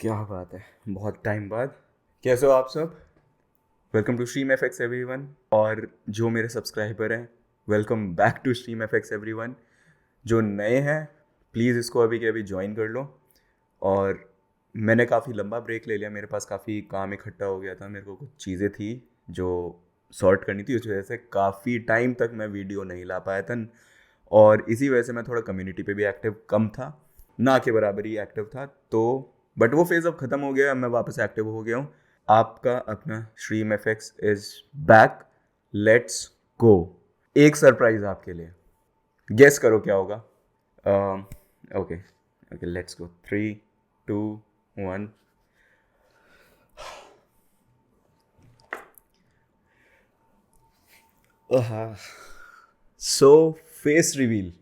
क्या बात है। बहुत टाइम बाद कैसे हो आप सब। Welcome to Stream F X everyone. और जो मेरे सब्सक्राइबर हैं, welcome back to Stream F X everyone. जो नए हैं, प्लीज़ इसको अभी के अभी ज्वाइन कर लो। और मैंने काफ़ी लंबा ब्रेक ले लिया, मेरे पास काफ़ी काम इकट्ठा हो गया था, मेरे को कुछ चीज़ें थी जो सॉर्ट करनी थी, उस वजह से काफ़ी टाइम तक मैं वीडियो नहीं ला पाया था। और इसी वजह से मैं थोड़ा कम्युनिटी पे भी एक्टिव कम था, ना के बराबर ही एक्टिव था। तो बट वो फेज़ अब ख़त्म हो गया, अब मैं वापस एक्टिव हो गया हूँ। आपका अपना stream F x is back. Let's go. एक सरप्राइज़ आपके लिए, गेस करो क्या होगा। Okay okay, let's go. 3, 2, 1। So face reveal.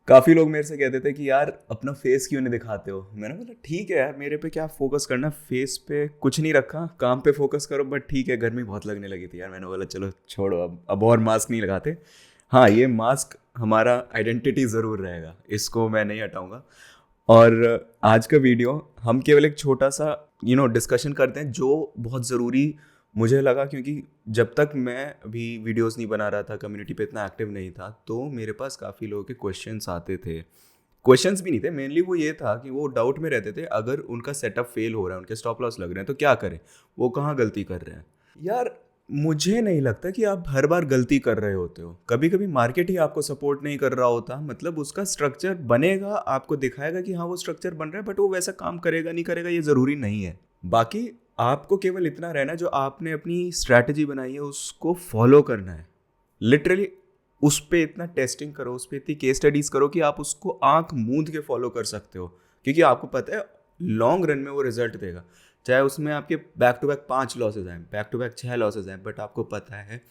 काफ़ी लोग मेरे से कहते थे कि यार अपना फेस क्यों नहीं दिखाते हो। मैंने बोला ठीक है यार, मेरे पे क्या फोकस करना, फेस पे कुछ नहीं रखा, काम पे फोकस करो। बट ठीक है, गर्मी बहुत लगने लगी थी यार, मैंने बोला चलो छोड़ो, अब और मास्क नहीं लगाते। हाँ, ये मास्क हमारा आइडेंटिटी ज़रूर रहेगा, इसको मैं नहीं हटाऊंगा। और आज का वीडियो हम केवल एक छोटा सा डिस्कशन करते हैं, जो बहुत ज़रूरी मुझे लगा। क्योंकि जब तक मैं अभी वीडियोस नहीं बना रहा था, कम्युनिटी पे इतना एक्टिव नहीं था, तो मेरे पास काफ़ी लोगों के क्वेश्चंस आते थे। क्वेश्चंस भी नहीं थे, मेनली वो ये था कि वो डाउट में रहते थे, अगर उनका सेटअप फेल हो रहा है, उनके स्टॉप लॉस लग रहे हैं, तो क्या करें, वो कहाँ गलती कर रहे हैं। यार, मुझे नहीं लगता कि आप हर बार गलती कर रहे होते हो। कभी कभी मार्केट ही आपको सपोर्ट नहीं कर रहा होता, मतलब उसका स्ट्रक्चर बनेगा, आपको दिखाएगा कि हाँ वो स्ट्रक्चर बन रहा है, बट वो वैसा काम करेगा नहीं करेगा ये ज़रूरी नहीं है। बाकी आपको केवल इतना रहना है, जो आपने अपनी स्ट्रैटेजी बनाई है उसको फॉलो करना है। लिटरली उस पर इतना टेस्टिंग करो, उस पर इतनी केस स्टडीज करो कि आप उसको आंख मूंद के फॉलो कर सकते हो। क्योंकि आपको पता है लॉन्ग रन में वो रिजल्ट देगा। चाहे उसमें आपके बैक टू बैक 5 लॉसेज आए, बैक टू बैक 6 लॉसेज आए, बट आपको पता है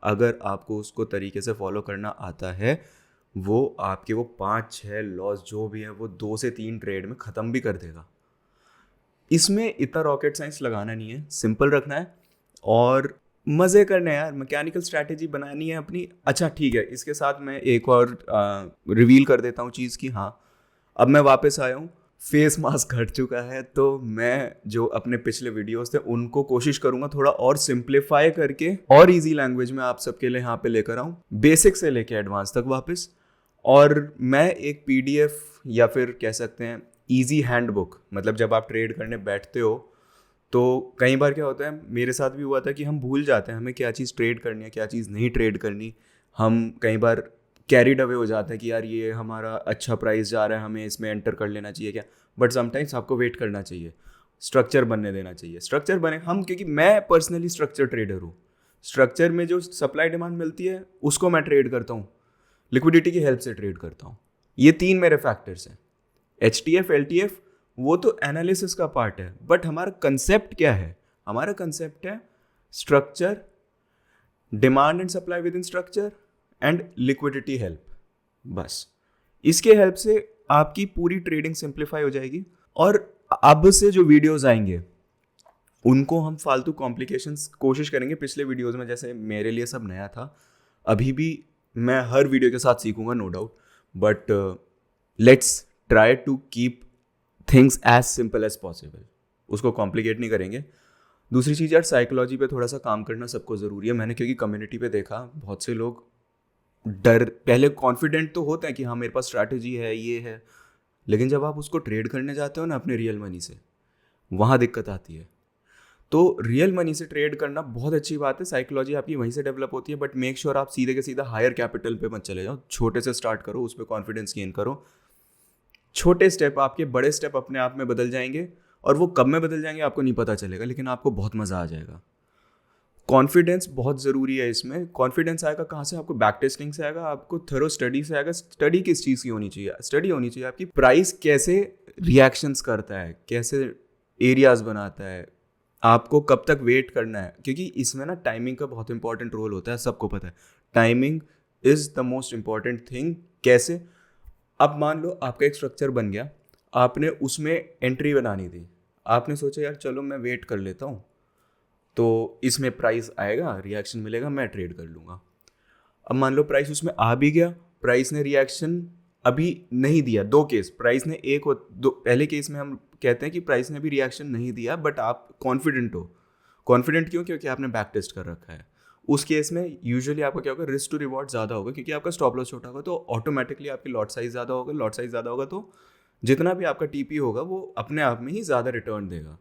अगर आपको उसको तरीके से फॉलो करना आता है, वो आपके वो 5-6 लॉस जो भी है वो 2 से 3 ट्रेड में ख़त्म भी कर देगा। इसमें इतना रॉकेट साइंस लगाना नहीं है, सिंपल रखना है और मज़े करने हैं यार। मैकेनिकल स्ट्रैटेजी बनानी है अपनी। अच्छा ठीक है, इसके साथ मैं एक और रिवील कर देता हूँ चीज़ की। हाँ, अब मैं वापस आया हूँ, फेस मास्क हट चुका है, तो मैं जो अपने पिछले वीडियोस थे उनको कोशिश करूंगा थोड़ा और सिंप्लीफाई करके और इजी लैंग्वेज में आप सबके लिए यहाँ पे लेकर आऊँ, बेसिक से लेके एडवांस तक वापस। और मैं एक पीडीएफ या फिर कह सकते हैं इजी हैंडबुक, मतलब जब आप ट्रेड करने बैठते हो तो कई बार क्या होता है, मेरे साथ भी हुआ था कि हम भूल जाते हैं हमें क्या चीज़ ट्रेड करनी है, क्या चीज़ नहीं ट्रेड करनी। हम कई बार कैरिड अवे हो जाते हैं कि यार ये हमारा अच्छा प्राइस जा रहा है, हमें इसमें एंटर कर लेना चाहिए क्या। बट समटाइम्स आपको वेट करना चाहिए, स्ट्रक्चर बनने देना चाहिए। स्ट्रक्चर बने हम, क्योंकि मैं पर्सनली स्ट्रक्चर ट्रेडर हूँ। स्ट्रक्चर में जो सप्लाई डिमांड मिलती है उसको मैं ट्रेड करता हूँ, लिक्विडिटी की हेल्प से ट्रेड करता हूँ। ये 3 मेरे फैक्टर्स हैं। H T F, L T F, वो तो एनालिसिस का पार्ट है, बट हमारा कंसेप्ट क्या है। हमारा कंसेप्ट है structure, demand and supply with in structure, and liquidity help. बस इसके हेल्प से आपकी पूरी ट्रेडिंग सिंप्लीफाई हो जाएगी। और अब से जो वीडियोस आएंगे उनको हम फालतू कॉम्प्लिकेशंस कोशिश करेंगे। पिछले वीडियोस में जैसे मेरे लिए सब नया था, अभी भी मैं हर वीडियो के साथ सीखूंगा, no doubt. But let's try to keep things as simple as possible, उसको कॉम्प्लिकेट नहीं करेंगे। दूसरी चीज़ यार, साइकोलॉजी पे थोड़ा सा काम करना सबको ज़रूरी है। मैंने क्योंकि कम्युनिटी पे देखा बहुत से लोग डर, पहले कॉन्फिडेंट तो होते हैं कि हाँ मेरे पास स्ट्रैटेजी है, ये है, लेकिन जब आप उसको ट्रेड करने जाते हो ना अपने रियल मनी से, वहाँ दिक्कत आती है। तो रियल मनी से ट्रेड करना बहुत अच्छी बात है, साइकोलॉजी आपकी वहीं से डेवलप होती है। बट मेक श्योर आप सीधे के सीधा हायर कैपिटल पे मत चले जाओ, छोटे से स्टार्ट करो, उस पर कॉन्फिडेंस गेन करो। छोटे स्टेप आपके बड़े स्टेप अपने आप में बदल जाएंगे, और वो कब में बदल जाएंगे आपको नहीं पता चलेगा, लेकिन आपको बहुत मज़ा आ जाएगा। कॉन्फिडेंस बहुत ज़रूरी है इसमें। कॉन्फिडेंस आएगा कहाँ से? आपको बैक टेस्टिंग से आएगा, आपको थरो स्टडी से आएगा। स्टडी किस चीज़ की होनी चाहिए? स्टडी होनी चाहिए आपकी प्राइस कैसे रिएक्शंस करता है, कैसे एरियाज बनाता है, आपको कब तक वेट करना है। क्योंकि इसमें ना टाइमिंग का बहुत इंपॉर्टेंट रोल होता है, सबको पता है। Timing is the most important thing. कैसे? अब मान लो आपका एक स्ट्रक्चर बन गया, आपने उसमें एंट्री बनानी थी, आपने सोचा यार चलो मैं वेट कर लेता हूँ, तो इसमें प्राइस आएगा, रिएक्शन मिलेगा, मैं ट्रेड कर लूँगा। अब मान लो प्राइस उसमें आ भी गया, प्राइस ने रिएक्शन अभी नहीं दिया, 2 केस प्राइस ने एक और दो, पहले केस में हम कहते हैं कि प्राइस ने भी रिएक्शन नहीं दिया बट आप कॉन्फिडेंट हो। कॉन्फिडेंट क्यों? क्योंकि आपने बैक टेस्ट कर रखा है। उस केस में यूजुअली आपका क्या होगा, रिस्क टू रिवॉर्ड ज़्यादा होगा क्योंकि आपका स्टॉप लॉस छोटा होगा, तो ऑटोमेटिकली आपकी लॉट साइज ज़्यादा होगा। लॉट साइज ज़्यादा होगा तो जितना भी आपका टीपी होगा वो अपने आप में ही ज़्यादा रिटर्न देगा।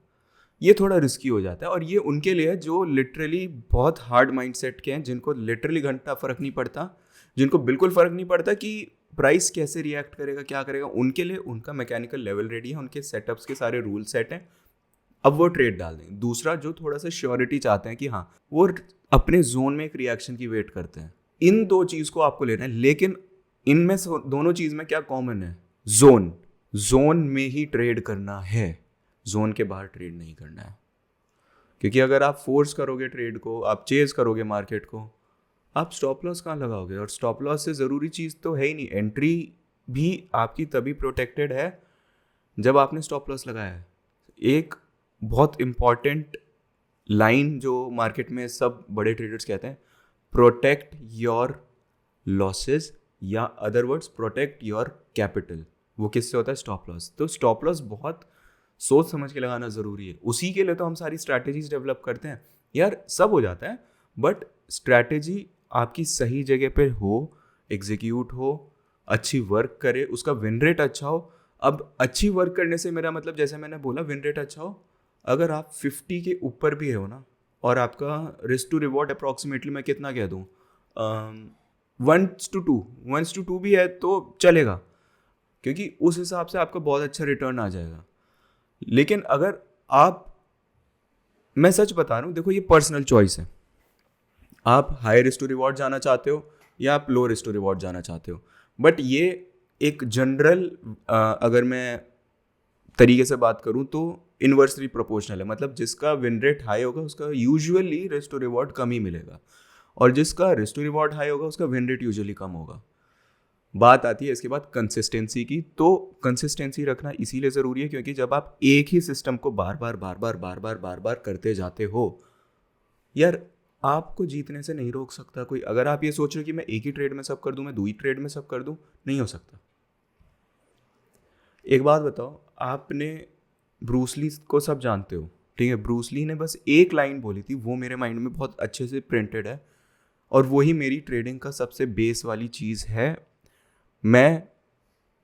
ये थोड़ा रिस्की हो जाता है और ये उनके लिए है जो लिटरली बहुत हार्ड माइंडसेट के हैं, जिनको लिटरली घंटा फ़र्क नहीं पड़ता, जिनको बिल्कुल फ़र्क नहीं पड़ता कि प्राइस कैसे रिएक्ट करेगा, क्या करेगा। उनके लिए उनका मैकेनिकल लेवल रेडी है, उनके सेटअप्स के सारे रूल सेट हैं, अब वो ट्रेड डाल दें। दूसरा जो थोड़ा सा श्योरिटी चाहते हैं कि हाँ वो अपने जोन में एक रिएक्शन की वेट करते हैं, इन 2 चीज़ को आपको लेना है। लेकिन इनमें दोनों चीज़ में क्या कॉमन है? जोन में ही ट्रेड करना है, जोन के बाहर ट्रेड नहीं करना है। क्योंकि अगर आप फोर्स करोगे ट्रेड को, आप चेज करोगे मार्केट को, आप स्टॉप लॉस कहाँ लगाओगे? और स्टॉप लॉस से ज़रूरी चीज़ तो है ही नहीं, एंट्री भी आपकी तभी प्रोटेक्टेड है जब आपने स्टॉप लॉस लगाया है। एक बहुत इम्पॉर्टेंट लाइन जो मार्केट में सब बड़े ट्रेडर्स कहते हैं, प्रोटेक्ट योर लॉसेस, या other words protect your capital. वो किससे होता है? Stop loss. तो स्टॉप लॉस बहुत सोच समझ के लगाना ज़रूरी है। उसी के लिए तो हम सारी स्ट्रैटेजीज डेवलप करते हैं यार। सब हो जाता है बट स्ट्रैटेजी आपकी सही जगह पे हो, एग्जीक्यूट हो, अच्छी वर्क करे, उसका विन रेट अच्छा हो। अब अच्छी वर्क करने से मेरा मतलब, जैसे मैंने बोला, विन रेट अच्छा हो। अगर आप 50 के ऊपर भी हो ना और आपका रिस्क टू रिवॉर्ड अप्रॉक्सीमेटली मैं कितना कह दूँ, 1:2 भी है तो चलेगा, क्योंकि उस हिसाब से आपका बहुत अच्छा रिटर्न आ जाएगा। लेकिन अगर आप, मैं सच बता रहा हूँ, देखो ये पर्सनल चॉइस है, आप हाई रिस्क टू रिवॉर्ड जाना चाहते हो या आप लो रिस्क टू रिवॉर्ड जाना चाहते हो। बट ये एक जनरल, अगर मैं तरीके से बात करूँ तो इन्वर्सली प्रोपोर्शनल है। मतलब जिसका विन रेट हाई होगा उसका यूजुअली रिस्क टू रिवॉर्ड कम ही मिलेगा, और जिसका रिस्क टू रिवॉर्ड हाई होगा उसका विन रेट यूजुअली कम होगा। बात आती है इसके बाद कंसिस्टेंसी की। तो कंसिस्टेंसी रखना इसीलिए ज़रूरी है क्योंकि जब आप एक ही सिस्टम को बार बार करते जाते हो यार, आपको जीतने से नहीं रोक सकता कोई। अगर आप ये सोच रहे हो कि मैं एक ही ट्रेड में सब कर दूं, मैं 2 ट्रेड में सब कर दूं, नहीं हो सकता। एक बात बताओ, आपने ब्रूसली को सब जानते हो, ठीक है? ब्रूसली ने बस एक लाइन बोली थी, वो मेरे माइंड में बहुत अच्छे से प्रिंटेड है, और वही मेरी ट्रेडिंग का सबसे बेस वाली चीज़ है। मैं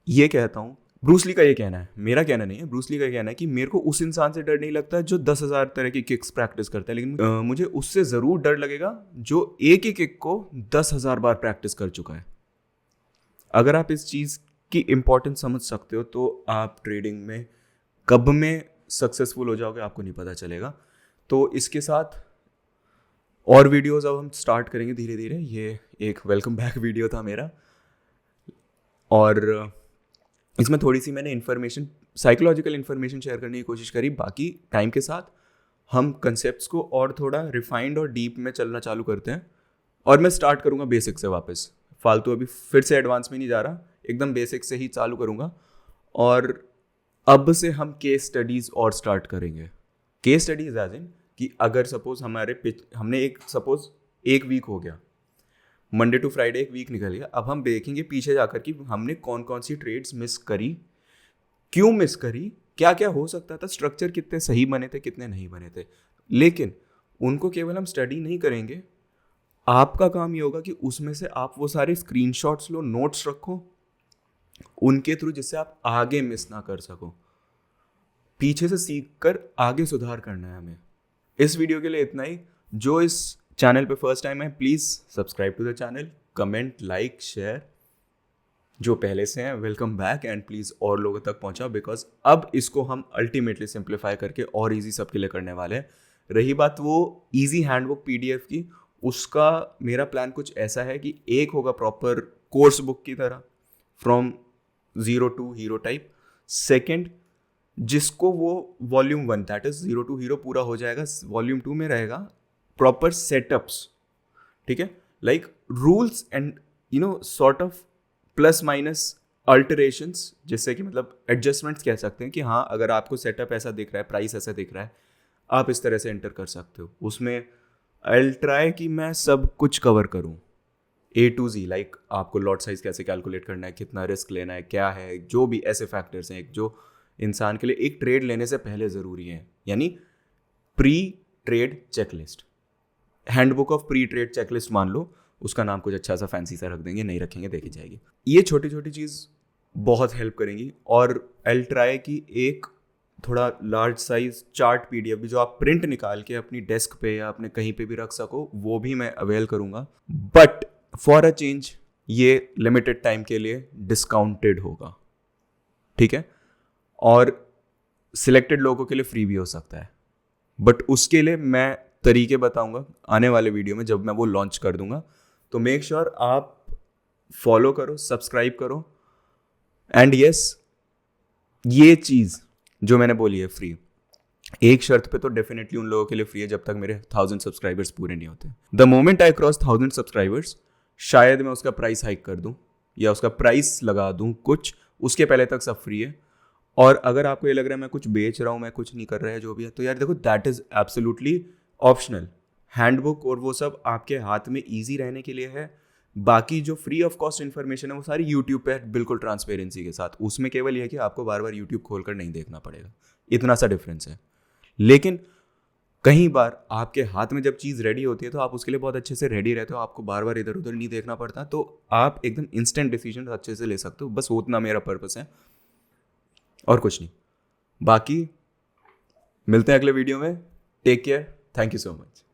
ये कहता हूँ, ब्रूसली का ये कहना है, मेरा कहना नहीं है, ब्रूसली का कहना है कि मेरे को उस इंसान से डर नहीं लगता जो 10,000 तरह की किक्स प्रैक्टिस करता है, लेकिन मुझे उससे ज़रूर डर लगेगा जो एक ही किक को 10,000 बार प्रैक्टिस कर चुका है। अगर आप इस चीज़ की इम्पोर्टेंस समझ सकते हो तो आप ट्रेडिंग में कब में सक्सेसफुल हो जाओगे आपको नहीं पता चलेगा। तो इसके साथ और वीडियोस अब हम स्टार्ट करेंगे धीरे धीरे। ये एक वेलकम बैक वीडियो था मेरा, और इसमें थोड़ी सी मैंने इन्फॉर्मेशन, साइकोलॉजिकल इन्फॉर्मेशन शेयर करने की कोशिश करी। बाकी टाइम के साथ हम कंसेप्ट्स को और थोड़ा रिफाइंड और डीप में चलना चालू करते हैं, और मैं स्टार्ट करूँगा बेसिक से वापस। फालतू अभी फिर से एडवांस में नहीं जा रहा, एकदम बेसिक से ही चालू करूँगा। और अब से हम केस स्टडीज़ और स्टार्ट करेंगे। केस स्टडीज़ एज इन कि अगर सपोज हमने एक वीक हो गया, मंडे टू फ्राइडे एक वीक निकल गया, अब हम देखेंगे पीछे जाकर कि हमने कौन कौन सी ट्रेड्स मिस करी, क्यों मिस करी, क्या क्या हो सकता था, स्ट्रक्चर कितने सही बने थे, कितने नहीं बने थे। लेकिन उनको केवल हम स्टडी नहीं करेंगे, आपका काम ये होगा कि उसमें से आप वो सारे स्क्रीनशॉट्स लो, नोट्स रखो उनके थ्रू, जिससे आप आगे मिस ना कर सको। पीछे से सीख कर आगे सुधार करना है हमें। इस वीडियो के लिए इतना ही। जो इस चैनल पे फर्स्ट टाइम है, please subscribe to the channel, comment, like, share. जो पहले से हैं, वेलकम बैक, एंड प्लीज़ और लोगों तक पहुंचाओ, बिकॉज अब इसको हम अल्टीमेटली सिंप्लीफाई करके और इजी सबके लिए करने वाले हैं। रही बात वो इजी हैंडबुक PDF की, उसका मेरा प्लान कुछ ऐसा है कि एक होगा प्रॉपर कोर्स बुक की तरह, from 0 to hero type. Second, जिसको वो volume 1 that is 0 to hero पूरा हो जाएगा, वॉल्यूम 2 में रहेगा प्रॉपर सेटअप्स, ठीक है, like rules and sort of plus minus alterations, जिससे कि मतलब एडजस्टमेंट्स कह सकते हैं कि हाँ, अगर आपको सेटअप ऐसा दिख रहा है, प्राइस ऐसा दिख रहा है, आप इस तरह से एंटर कर सकते हो। उसमें आई विल ट्राई कि मैं सब कुछ कवर करूँ। A to Z, लाइक आपको लॉट साइज कैसे कैलकुलेट करना है, कितना रिस्क लेना है, क्या है, जो भी ऐसे फैक्टर्स हैं जो इंसान के लिए एक ट्रेड लेने से पहले ज़रूरी हैं, यानी pre trade checklist, handbook of pre trade checklist मान लो, उसका नाम कुछ अच्छा सा फैंसी सा रख देंगे, नहीं रखेंगे देखी जाएगी। ये छोटी छोटी चीज़ बहुत हेल्प करेंगी। और आई ट्राई कि एक थोड़ा लार्ज साइज चार्ट PDF भी जो आप प्रिंट निकाल के अपनी डेस्क पे या अपने कहीं पे भी रख सको, वो भी मैं अवेल करूँगा। बट फॉर अ चेंज ये लिमिटेड टाइम के लिए डिस्काउंटेड होगा, ठीक है, और सिलेक्टेड लोगों के लिए फ्री भी हो सकता है। बट उसके लिए मैं तरीके बताऊंगा आने वाले वीडियो में जब मैं वो लॉन्च कर दूंगा। तो मेक श्योर आप फॉलो करो, सब्सक्राइब करो। एंड यस, ये चीज़ जो मैंने बोली है फ्री, एक शर्त पे तो डेफिनेटली उन लोगों के लिए फ्री है जब तक मेरे 1000 सब्सक्राइबर्स पूरे नहीं होते। The moment I cross 1000 subscribers, शायद मैं उसका प्राइस हाइक कर दूं या उसका प्राइस लगा दूं कुछ, उसके पहले तक सब फ्री है। और अगर आपको ये लग रहा है मैं कुछ बेच रहा हूँ, मैं कुछ नहीं कर रहा है जो भी है, तो यार देखो that is absolutely optional. Handbook और वो सब आपके हाथ में ईजी रहने के लिए है। बाकी जो फ्री ऑफ कॉस्ट इन्फॉर्मेशन है वो सारी यूट्यूब पे है, बिल्कुल ट्रांसपेरेंसी के साथ। उसमें केवल ये है कि आपको बार बार यूट्यूब खोलकर नहीं देखना पड़ेगा, इतना सा डिफरेंस है। लेकिन कई बार आपके हाथ में जब चीज़ रेडी होती है तो आप उसके लिए बहुत अच्छे से रेडी रहते हो, आपको बार बार इधर उधर नहीं देखना पड़ता, तो आप एकदम इंस्टेंट डिसीजन अच्छे से ले सकते हो। बस उतना मेरा पर्पस है और कुछ नहीं। बाकी मिलते हैं अगले वीडियो में। Take care, thank you so much.